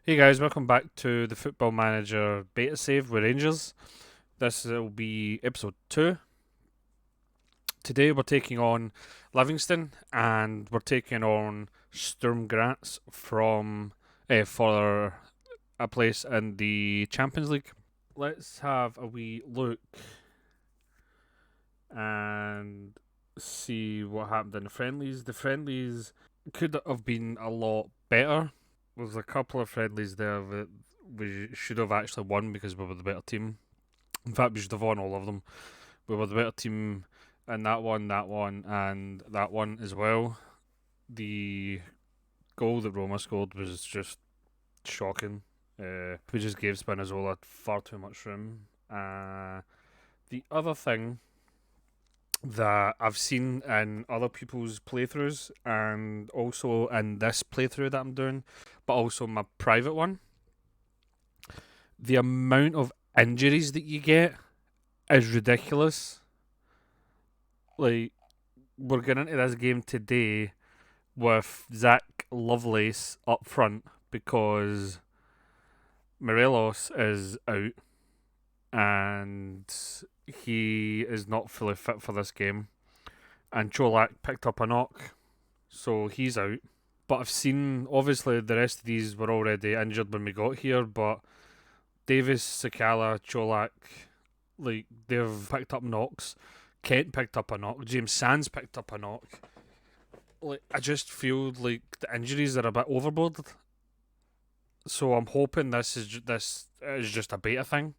Hey guys, welcome back to the Football Manager beta save with Rangers. This will be episode 2. Today we're taking on Livingston and we're taking on Sturm Graz from for a place in the Champions League. Let's have a wee look and see what happened in the friendlies. The friendlies could have been a lot better. There's a couple of friendlies there that we should have actually won because we were the better team. In fact, we should have won all of them. We were the better team in that one, and that one as well. The goal that Roma scored was just shocking. We just gave Spinazzola far too much room. The other thing that I've seen in other people's playthroughs and also in this playthrough that I'm doing, but also my private one, the amount of injuries that you get is ridiculous. Like, we're getting into this game today with Zach Lovelace up front because Morelos is out and he is not fully fit for this game. And Cholak picked up a knock, so he's out. But I've seen, obviously, the rest of these were already injured when we got here, but Davis, Sakala, Cholak, like, they've picked up knocks. Kent picked up a knock. James Sands picked up a knock. Like, I just feel like the injuries are a bit overboard. So I'm hoping this is just a beta thing,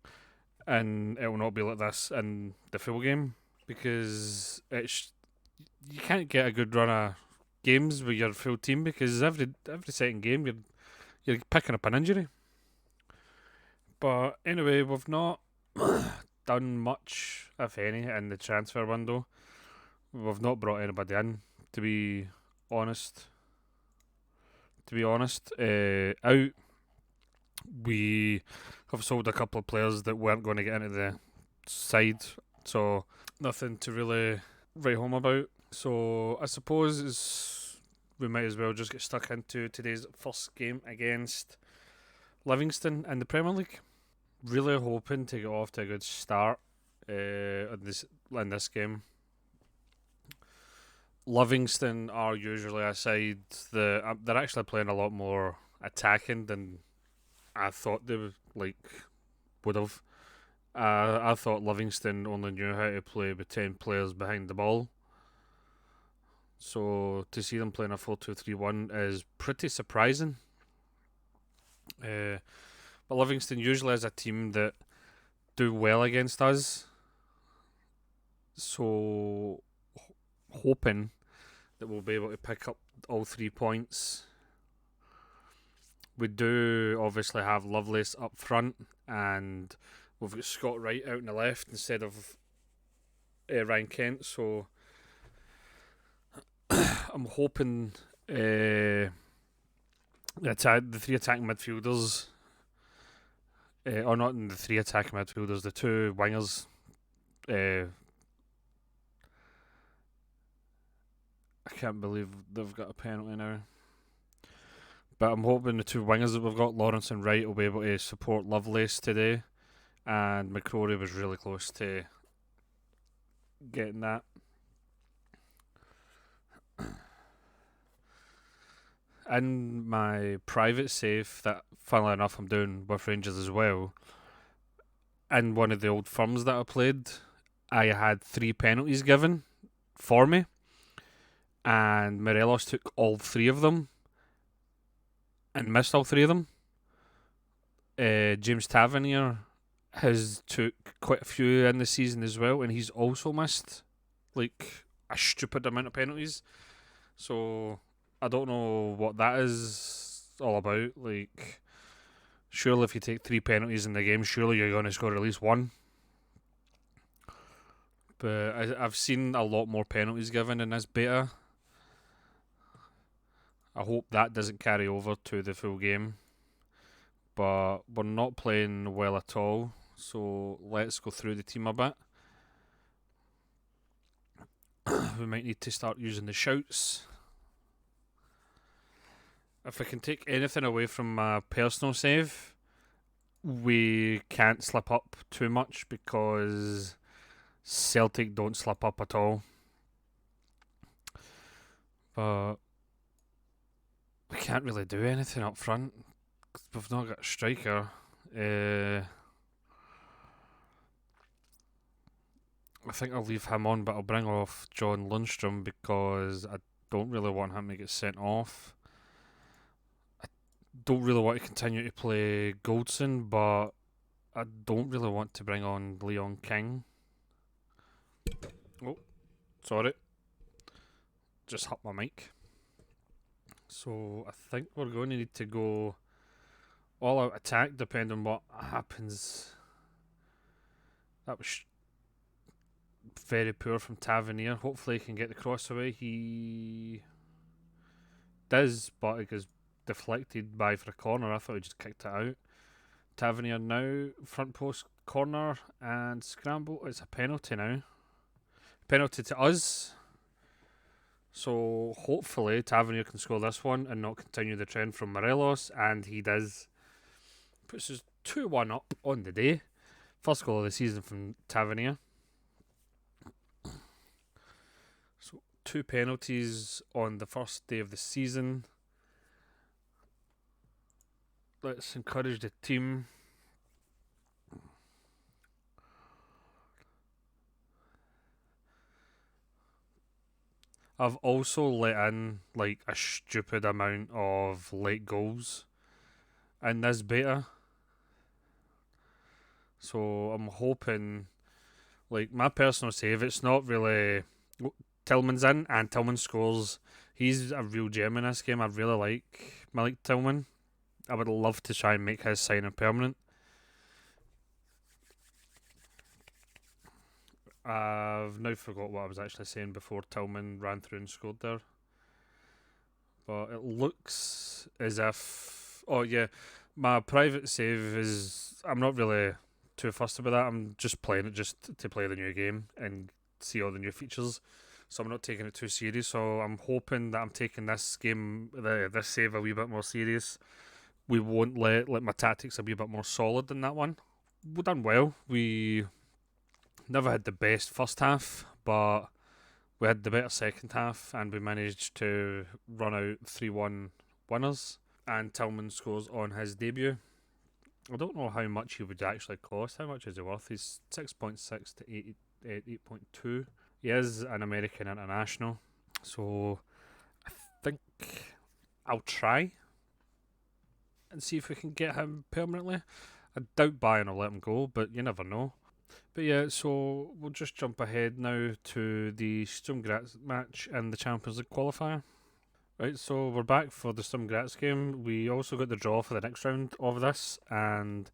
and it will not be like this in the full game because you can't get a good run of games with your full team because every second game you're picking up an injury. But anyway, we've not done much, if any, in the transfer window. We've not brought anybody in, to be honest. Out, we have sold a couple of players that weren't going to get into the side, so nothing to really write home about. So I suppose we might as well just get stuck into today's first game against Livingston in the Premier League. Really hoping to get off to a good start in this game. Livingston are usually a side that they're actually playing a lot more attacking than I thought they would have. I thought Livingston only knew how to play with 10 players behind the ball. So to see them playing a 4-2-3-1 is pretty surprising. But Livingston usually is a team that do well against us. So hoping that we'll be able to pick up all 3 points. We do obviously have Lovelace up front, and we've got Scott Wright out on the left instead of Ryan Kent. So I'm hoping the three attacking midfielders, or not in the three attacking midfielders, the two wingers. I can't believe they've got a penalty now. But I'm hoping the two wingers that we've got, Lawrence and Wright, will be able to support Lovelace today. And McCrory was really close to getting that. In my private save, that funnily enough I'm doing with Rangers as well, in one of the old firms that I played, I had 3 penalties given for me. And Morelos took all 3 of them and missed all 3 of them. James Tavernier has took quite a few in the season as well, and he's also missed like a stupid amount of penalties. So I don't know what that is all about. Like, surely if you take 3 penalties in the game, surely you're going to score at least one. But I've seen a lot more penalties given in this beta. I hope that doesn't carry over to the full game. But we're not playing well at all. So let's go through the team a bit. We might need to start using the shouts. If I can take anything away from my personal save, we can't slip up too much because Celtic don't slip up at all. But we can't really do anything up front. 'Cause we've not got a striker. I think I'll leave him on, but I'll bring off John Lundstrom because I don't really want him to get sent off. I don't really want to continue to play Goldson, but I don't really want to bring on Leon King. Oh, sorry. Just hit my mic. So I think we're going to need to go all out attack depending on what happens. That was very poor from Tavernier. Hopefully he can get the cross away. He does, but it gets deflected by for a corner. I thought he just kicked it out. Tavernier now, front post corner and scramble. It's a penalty now. Penalty to us. So hopefully Tavernier can score this one and not continue the trend from Morelos, and he does. Puts us 2-1 up on the day. First goal of the season from Tavernier. So 2 penalties on the first day of the season. Let's encourage the team. I've also let in like a stupid amount of late goals in this beta. So I'm hoping, like, my personal save, it's not really. Tillman's in and Tillman scores. He's a real gem in this game. I really like Malik Tillman. I would love to try and make his signing permanent. I've now forgot what I was actually saying before Tillman ran through and scored there. But it looks as if. Oh, yeah. My private save is. I'm not really too fussed about that. I'm just playing it just to play the new game and see all the new features. So I'm not taking it too serious. So I'm hoping that I'm taking this game, this save, a wee bit more serious. We won't let my tactics a wee bit more solid than that one. We done well. We never had the best first half, but we had the better second half, and we managed to run out 3-1 winners. And Tillman scores on his debut. I don't know how much he would actually cost. How much is he worth? He's 6.6 to 8.2. He is an American international, so I think I'll try and see if we can get him permanently. I doubt Bayern will let him go, but you never know. But yeah, so we'll just jump ahead now to the Sturm Graz match and the Champions League qualifier. Right, so we're back for the Sturm Graz game. We also got the draw for the next round of this, and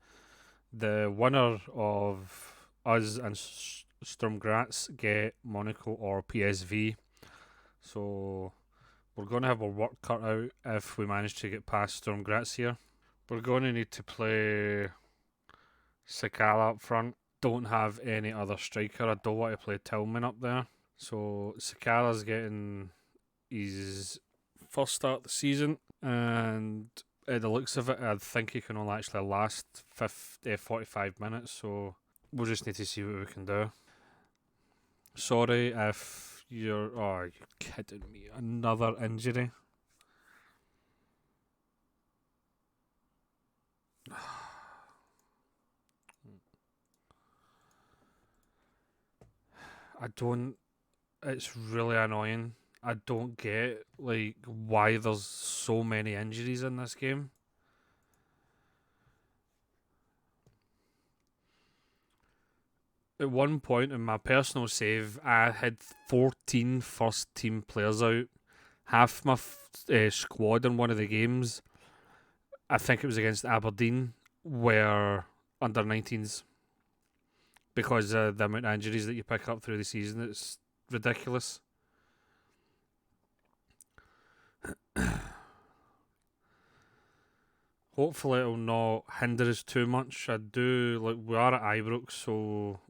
the winner of us and Sturm Graz get Monaco or PSV. So we're going to have our work cut out if we manage to get past Sturm Graz here. We're going to need to play Sakala up front. Don't have any other striker. I don't want to play Tillman up there. So Sakala's getting his first start of the season, and the looks of it, I think he can only actually last 45 minutes, so we'll just need to see what we can do. Sorry if you're. Oh, are you kidding me? Another injury. I don't. It's really annoying. I don't get like why there's so many injuries in this game. At one point in my personal save, I had 14 first team players out. Half my squad in one of the games, I think it was against Aberdeen, were under 19s. Because the amount of injuries that you pick up through the season, it's ridiculous. Hopefully it'll not hinder us too much. I do, like, we are at Ibrox, so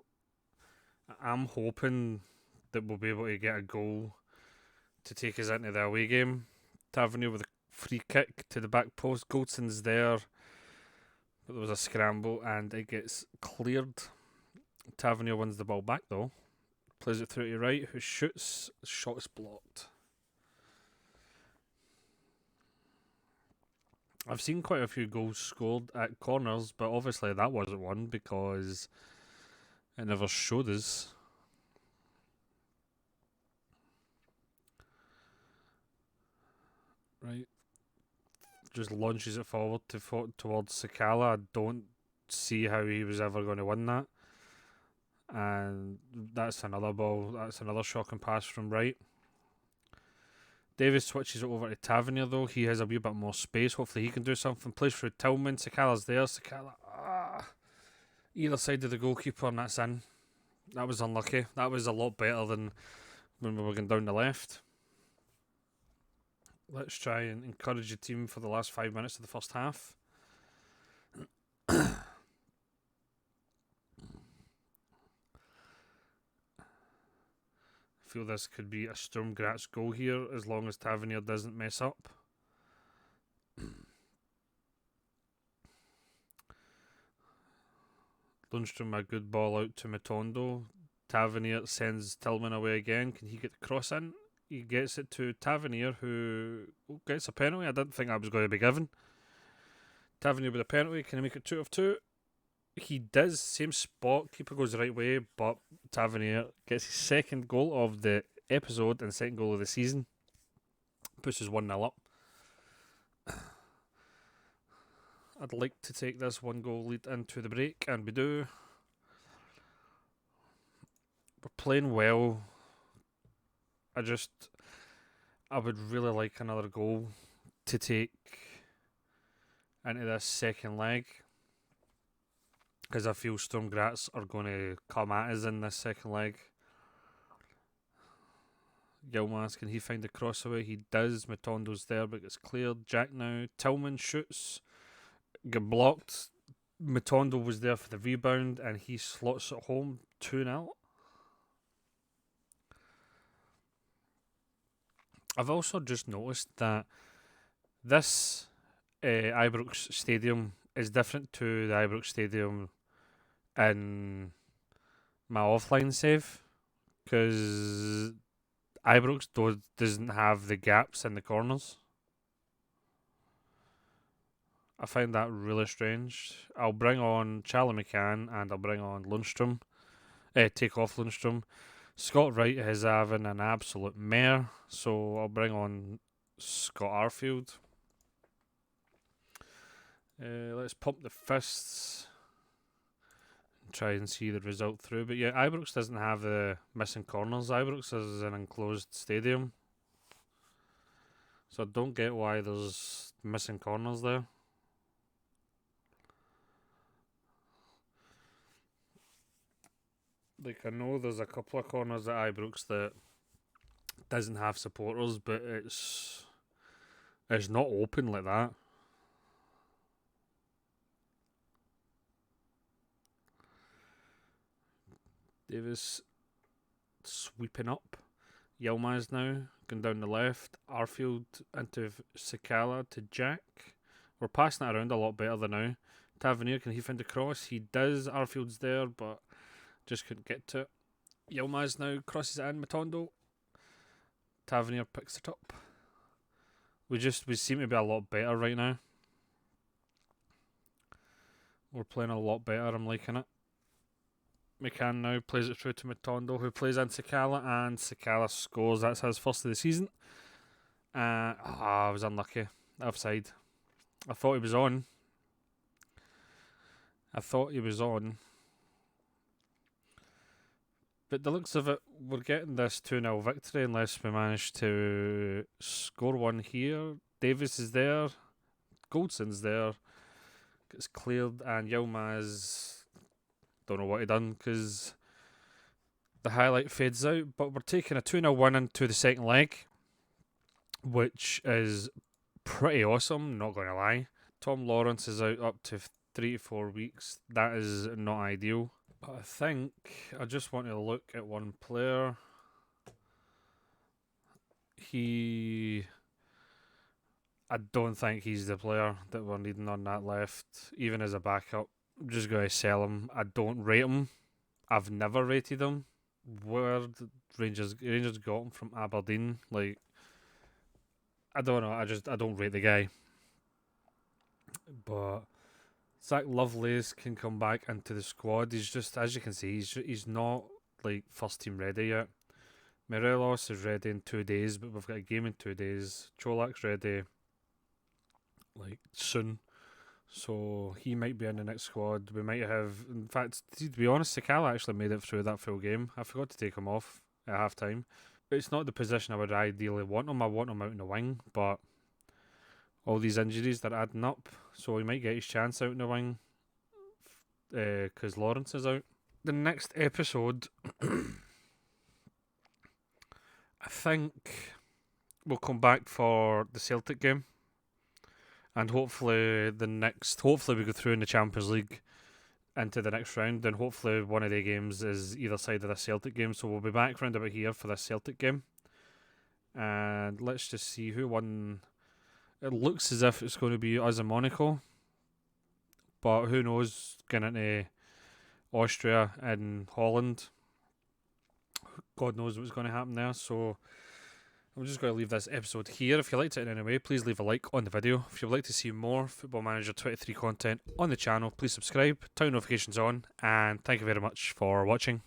I'm hoping that we'll be able to get a goal to take us into the away game. Tavernier with the free kick to the back post. Goldson's there, but there was a scramble and it gets cleared. Tavernier wins the ball back though. Plays it through to right, who shoots. Shot's blocked. I've seen quite a few goals scored at corners, but obviously that wasn't one because it never showed us. Right. Just launches it forward towards Sakala. I don't see how he was ever going to win that. And that's another ball. That's another shocking pass from right. Davis switches it over to Tavernier though. He has a wee bit more space. Hopefully he can do something. Plays through Tillman. Sakala's there. Sakala. Either side of the goalkeeper and that's in. That was unlucky. That was a lot better than when we were going down the left. Let's try and encourage the team for the last 5 minutes of the first half. I feel this could be a Sturm Graz goal here as long as Tavernier doesn't mess up. Lundstrom, a good ball out to Matondo. Tavernier sends Tillman away again. Can he get the cross in? He gets it to Tavernier, who gets a penalty. I didn't think that was going to be given. Tavernier with a penalty. Can he make it 2 of 2? He does. Same spot. Keeper goes the right way, but Tavernier gets his second goal of the episode and second goal of the season. Pushes 1-0 up. I'd like to take this 1-goal lead into the break, and we do. We're playing well. I would really like another goal to take into this second leg, because I feel Sturm Graz are going to come at us in this second leg. Yilmaz, can he find the crossaway? He does. Matondo's there, but gets cleared. Jack now. Tillman shoots. Get blocked. Matondo was there for the rebound, and he slots it home 2-0. I've also just noticed that this Ibrox Stadium is different to the Ibrox Stadium in my offline save, because Ibrox doesn't have the gaps in the corners. I find that really strange. I'll bring on Charlie McCann and I'll bring on Lundstrom. Take off Lundstrom. Scott Wright is having an absolute mare, so I'll bring on Scott Arfield. Let's pump the fists and try and see the result through. But yeah, Ibrox doesn't have the missing corners. Ibrox is an enclosed stadium, so I don't get why there's missing corners there. Like, I know there's a couple of corners at Ibrox that doesn't have supporters, but it's not open like that. Davis sweeping up. Yilmaz now going down the left. Arfield into Sakala to Jack. We're passing it around a lot better than now. Tavernier, can he find the cross? He does. Arfield's there, but just couldn't get to it. Yilmaz now crosses it in. Matondo. Tavernier picks it up. We seem to be a lot better right now. We're playing a lot better. I'm liking it. McCann now plays it through to Matondo, who plays in Sakala, and Sakala scores. That's his first of the season. I was unlucky. Offside. I thought he was on. But the looks of it, we're getting this 2-0 victory unless we manage to score one here. Davis is there. Goldson's there. Gets cleared, and Yilmaz, don't know what he done because the highlight fades out. But we're taking a 2-0 win into the second leg, which is pretty awesome, not going to lie. Tom Lawrence is out up to 3 to 4 weeks. That is not ideal. But I think I just want to look at one player. I don't think he's the player that we're needing on that left, even as a backup. I'm just going to sell him. I don't rate him. I've never rated him. Where did Rangers got him from Aberdeen? Like, I don't know. I don't rate the guy. But Zach Lovelace can come back into the squad. He's just, as you can see, he's not like first team ready yet. Morelos is ready in 2 days, but we've got a game in 2 days. Cholak's ready like soon, so he might be in the next squad. We might have, in fact, to be honest, Sakala actually made it through that full game. I forgot to take him off at half time. It's not the position I would ideally want him. I want him out in the wing, but all these injuries they're adding up, so he might get his chance out in the wing because Lawrence is out. The next episode, I think we'll come back for the Celtic game, and hopefully we go through in the Champions League into the next round. Then hopefully one of the games is either side of the Celtic game. So we'll be back round about here for the Celtic game, and let's just see who won. It looks as if it's going to be us and Monaco, but who knows? Getting into Austria and Holland, God knows what's going to happen there. So I'm just going to leave this episode here. If you liked it in any way, please leave a like on the video. If you'd like to see more Football Manager 23 content on the channel, please subscribe, turn notifications on, and thank you very much for watching.